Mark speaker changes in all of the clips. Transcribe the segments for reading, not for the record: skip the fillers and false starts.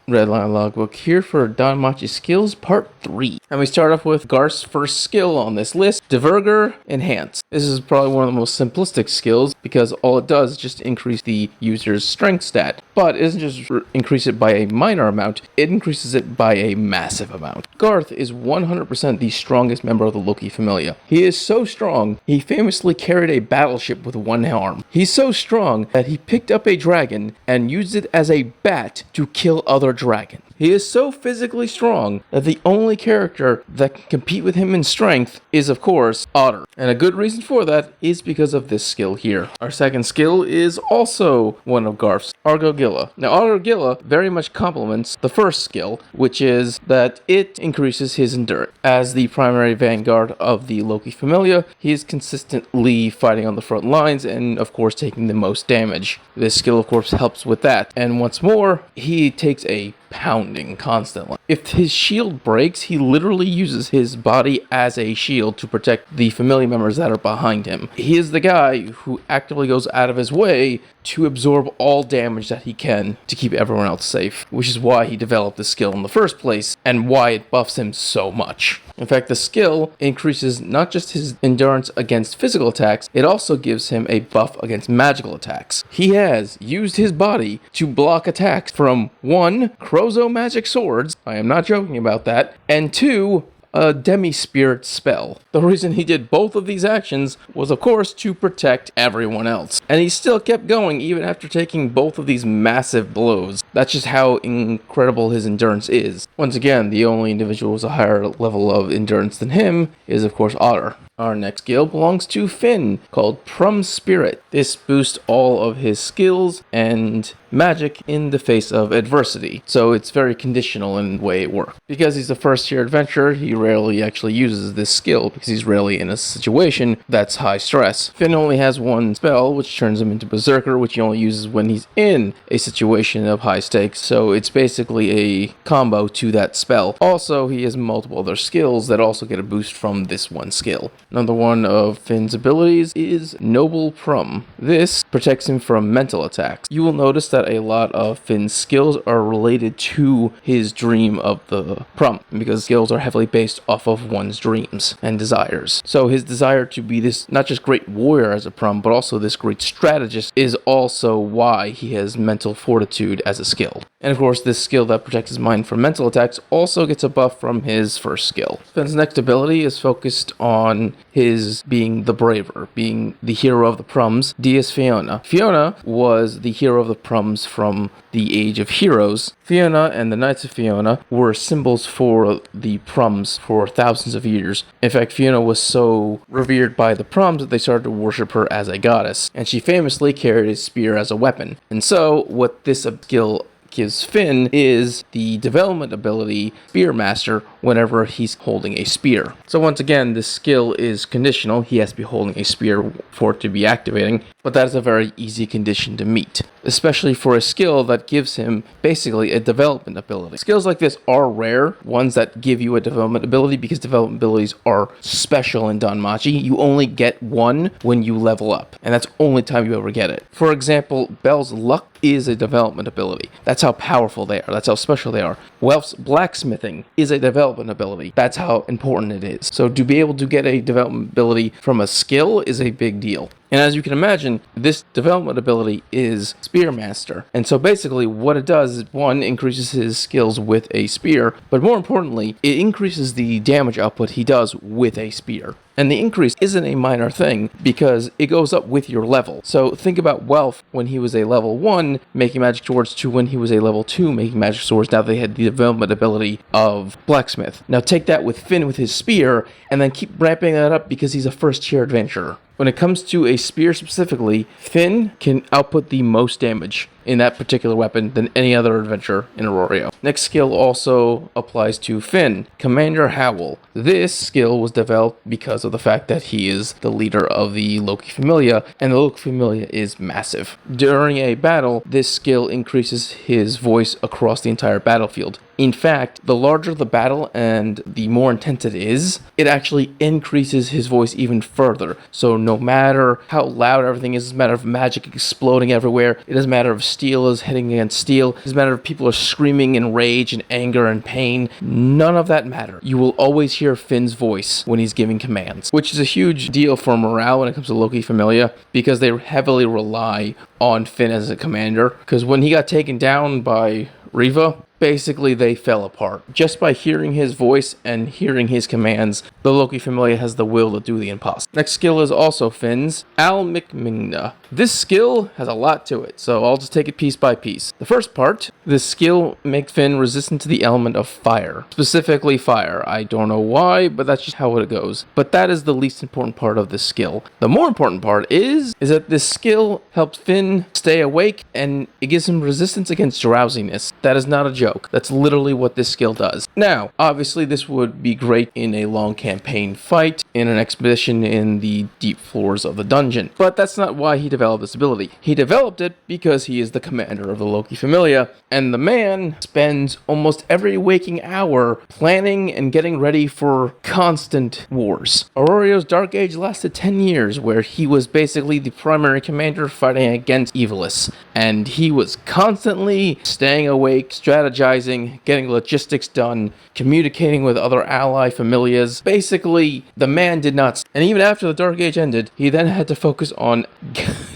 Speaker 1: Redline Logbook here for Danmachi Skills Part 3. And we start off with Garth's first skill on this list, Diverger Enhance. This is probably one of the most simplistic skills because all it does is just increase the user's strength stat. But it doesn't just increase it by a minor amount, it increases it by a massive amount. Gareth is 100% the strongest member of the Loki Familia. He is so strong, he famously carried a battleship with one arm. He's so strong that he picked up a dragon and used it as a bat to kill other dragons. He is so physically strong that the only character that can compete with him in strength is, of course, Otter. And a good reason for that is because of this skill here. Our second skill is also one of Garth's, Argogilla. Now, Argogilla very much complements the first skill, which is that it increases his endurance. As the primary vanguard of the Loki Familia, he is consistently fighting on the front lines and, of course, taking the most damage. This skill, of course, helps with that. And once more, he takes a pounding constantly. If his shield breaks, he literally uses his body as a shield to protect the familiar members that are behind him. He is the guy who actively goes out of his way to absorb all damage that he can to keep everyone else safe, which is why he developed the skill in the first place and why it buffs him so much. In fact, the skill increases not just his endurance against physical attacks, it also gives him a buff against magical attacks. He has used his body to block attacks from 1, Crozo magic swords, I am not joking about that, and 2, a demi-spirit spell. The reason he did both of these actions was, of course, to protect everyone else. And he still kept going even after taking both of these massive blows. That's just how incredible his endurance is. Once again, the only individual with a higher level of endurance than him is, of course, Otter. Our next skill belongs to Finn, called Prum Spirit. This boosts all of his skills and magic in the face of adversity, so it's very conditional in the way it works. Because he's a first-tier adventurer, he rarely actually uses this skill because he's rarely in a situation that's high stress. Finn only has one spell, which turns him into Berserker, which he only uses when he's in a situation of high stakes, so it's basically a combo to that spell. Also, he has multiple other skills that also get a boost from this one skill. Another one of Finn's abilities is Noble Prum. This protects him from mental attacks. You will notice that a lot of Finn's skills are related to his dream of the Prum, because skills are heavily based off of one's dreams and desires. So his desire to be this not just great warrior as a Prum, but also this great strategist is also why he has mental fortitude as a skill. And of course, this skill that protects his mind from mental attacks also gets a buff from his first skill. Finn's next ability is focused on his being the braver, being the hero of the Prums, Dias Fiona. Fiona was the hero of the Prums from the Age of Heroes. Fiona and the Knights of Fiona were symbols for the Prums for thousands of years. In fact, Fiona was so revered by the Prums that they started to worship her as a goddess, and she famously carried a spear as a weapon. And so, what this skill gives Finn is the development ability Spearmaster whenever he's holding a spear. So once again, this skill is conditional. He has to be holding a spear for it to be activating, but that is a very easy condition to meet, especially for a skill that gives him basically a development ability. Skills like this are rare, ones that give you a development ability, because development abilities are special in Danmachi. You only get one when you level up, and that's the only time you ever get it. For example, Belle's Luck is a development ability. That's how powerful they are. That's how special they are. Welf's Blacksmithing is a development ability. That's how important it is. So to be able to get a development ability from a skill is a big deal. And as you can imagine, this development ability is Spearmaster. And so basically what it does is, one, increases his skills with a spear, but more importantly, it increases the damage output he does with a spear. And the increase isn't a minor thing because it goes up with your level. So think about Welf when he was a level 1 making magic swords to when he was a level 2 making magic swords. Now they had the development ability of Blacksmith. Now take that with Finn with his spear and then keep ramping that up because he's a first tier adventurer. When it comes to a spear specifically, Finn can output the most damage in that particular weapon than any other adventurer in Aurorio. Next skill also applies to Finn, Commander Howl. This skill was developed because of the fact that he is the leader of the Loki Familia, and the Loki Familia is massive. During a battle, this skill increases his voice across the entire battlefield. In fact, the larger the battle and the more intense it is, it actually increases his voice even further. So no matter how loud everything is, it doesn't matter if magic exploding everywhere, it doesn't matter if steel is hitting against steel, it doesn't matter if people are screaming in rage and anger and pain, none of that matters. You will always hear Finn's voice when he's giving commands, which is a huge deal for morale when it comes to Loki Familia, because they heavily rely on Finn as a commander. Because when he got taken down by Riva, basically they fell apart. Just by hearing his voice and hearing his commands, the Loki Familia has the will to do the impossible. Next skill is also Finn's, Almikmingna. This skill has a lot to it, so I'll just take it piece by piece. The first part, this skill makes Finn resistant to the element of fire. Specifically fire. I don't know why, but that's just how it goes. But that is the least important part of this skill. The more important part is that this skill helps Finn stay awake, and it gives him resistance against drowsiness. That is not a joke. That's literally what this skill does. Now, obviously this would be great in a long campaign fight, in an expedition in the deep floors of the dungeon. But that's not why he developed this ability. He developed it because he is the commander of the Loki Familia, and the man spends almost every waking hour planning and getting ready for constant wars. Aurorio's Dark Age lasted 10 years, where he was basically the primary commander fighting against Evilis, and he was constantly staying awake, strategizing, getting logistics done, communicating with other ally familias. Basically, the man did not... And even after the Dark Age ended, he then had to focus on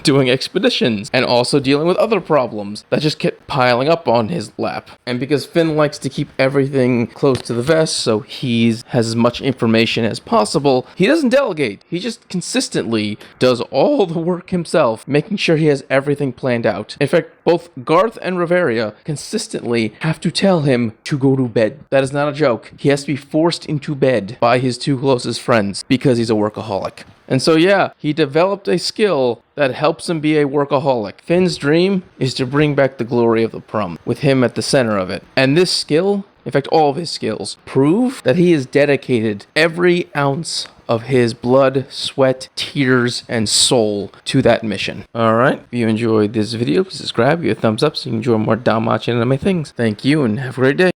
Speaker 1: doing expeditions and also dealing with other problems that just kept piling up on his lap. And because Finn likes to keep everything close to the vest, so he has as much information as possible, he doesn't delegate. He just consistently does all the work himself, making sure he has everything planned out. In fact, both Gareth and Riveria consistently have to tell him to go to bed. That is not a joke. He has to be forced into bed by his two closest friends because he's a workaholic. And so yeah, he developed a skill that helps him be a workaholic. Finn's dream is to bring back the glory of the prom, with him at the center of it. And this skill, in fact all of his skills, prove that he has dedicated every ounce of his blood, sweat, tears, and soul to that mission. Alright, if you enjoyed this video, please subscribe, give it a thumbs up so you can enjoy more Danmachi anime things. Thank you and have a great day.